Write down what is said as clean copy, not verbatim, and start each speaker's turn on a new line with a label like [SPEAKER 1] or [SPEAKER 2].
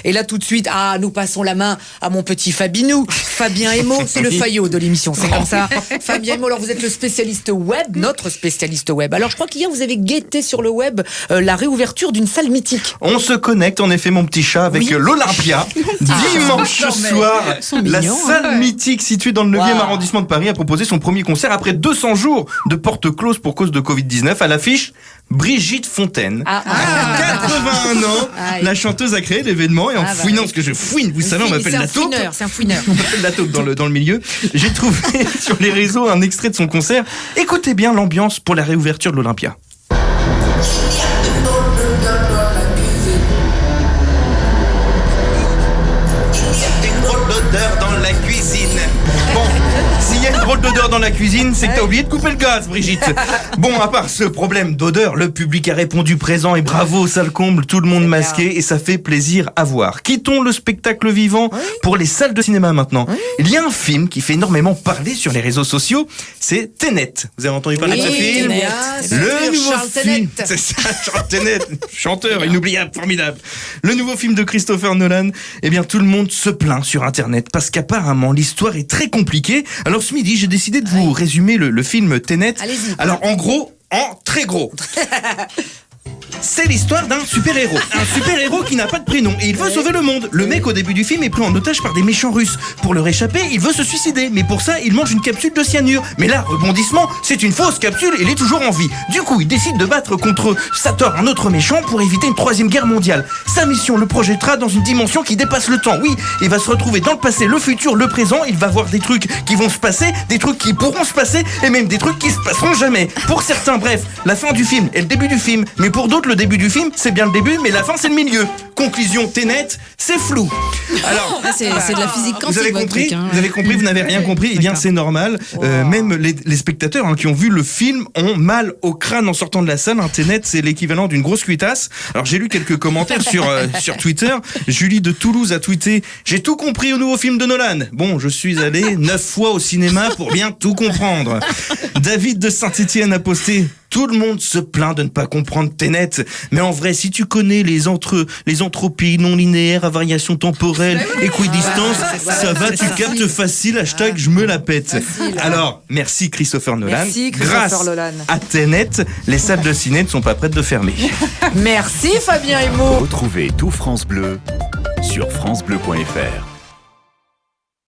[SPEAKER 1] Et là, tout de suite, nous passons la main à mon petit Fabinou. Fabien Emo, c'est le Fayot de l'émission, c'est comme ça. Fabien Emo, alors vous êtes le spécialiste web, notre spécialiste web. Alors je crois qu'hier, vous avez guetté sur le web la réouverture d'une salle mythique.
[SPEAKER 2] On se connecte, en effet, mon petit chat, avec l'Olympia. Dimanche soir, la salle mythique située dans le 9e arrondissement de Paris a proposé son premier concert après 200 jours de porte close pour cause de Covid-19. À l'affiche, Brigitte Fontaine. 81 ans, la chanteuse a créé l'événement et en fouinant, parce que je fouine, vous savez, on m'appelle la taupe.
[SPEAKER 1] C'est un fouineur.
[SPEAKER 2] On m'appelle la taupe dans le milieu. J'ai trouvé sur les réseaux un extrait de son concert. Écoutez bien l'ambiance pour la réouverture de l'Olympia. Dans la cuisine. Bon, s'il y a une drôle d'odeur dans la cuisine, c'est que t'as oublié de couper le gaz, Brigitte. Bon, à part ce problème d'odeur, le public a répondu présent et bravo, ça le comble, tout le monde masqué et ça fait plaisir à voir. Quittons le spectacle vivant pour les salles de cinéma maintenant. Il y a un film qui fait énormément parler sur les réseaux sociaux, c'est Tenet. Vous avez entendu parler de ce film? Le nouveau film, c'est ça, Charles Tenet, chanteur inoubliable, formidable. Le nouveau film de Christopher Nolan, eh bien tout le monde se plaint sur Internet parce qu'apparemment l'histoire est très compliquée. Alors ce midi, j'ai décidé de vous résumer le film Tenet.
[SPEAKER 1] Allez-y.
[SPEAKER 2] Alors en gros, en très gros. C'est l'histoire d'un super-héros. Un super-héros qui n'a pas de prénom et il veut sauver le monde. Le mec au début du film est pris en otage par des méchants russes. Pour leur échapper, il veut se suicider. Mais pour ça, il mange une capsule de cyanure. Mais là, rebondissement, c'est une fausse capsule et il est toujours en vie. Du coup, il décide de battre contre Sator, un autre méchant, pour éviter une 3e guerre mondiale. Sa mission le projettera dans une dimension qui dépasse le temps. Oui, il va se retrouver dans le passé, le futur, le présent. Il va voir des trucs qui vont se passer, des trucs qui pourront se passer et même des trucs qui se passeront jamais. Pour certains, bref, la fin du film est le début du film. Mais pour d'autres, le début du film, c'est bien le début, mais la fin, c'est le milieu. Conclusion, Tenet, c'est flou. Alors,
[SPEAKER 3] c'est de la physique quantique.
[SPEAKER 2] Vous avez compris,
[SPEAKER 3] truc, hein.
[SPEAKER 2] Vous avez compris, vous n'avez rien compris. Eh bien, c'est normal. Même les spectateurs qui ont vu le film ont mal au crâne en sortant de la salle. Tenet, c'est l'équivalent d'une grosse cuitasse. Alors, j'ai lu quelques commentaires sur Twitter. Julie de Toulouse a tweeté: j'ai tout compris au nouveau film de Nolan. Bon, je suis allé 9 fois au cinéma pour bien tout comprendre. David de Saint-Étienne a posté: tout le monde se plaint de ne pas comprendre Tenet, mais en vrai, si tu connais les entropies non linéaires à variation temporelle, équidistance, ça va, tu captes facile, hashtag je me la pète. Alors, merci Christopher Nolan. Grâce à Tenet, les salles de ciné ne sont pas prêtes de fermer.
[SPEAKER 1] Merci Fabien Emo.
[SPEAKER 4] Retrouvez tout France Bleu sur francebleu.fr.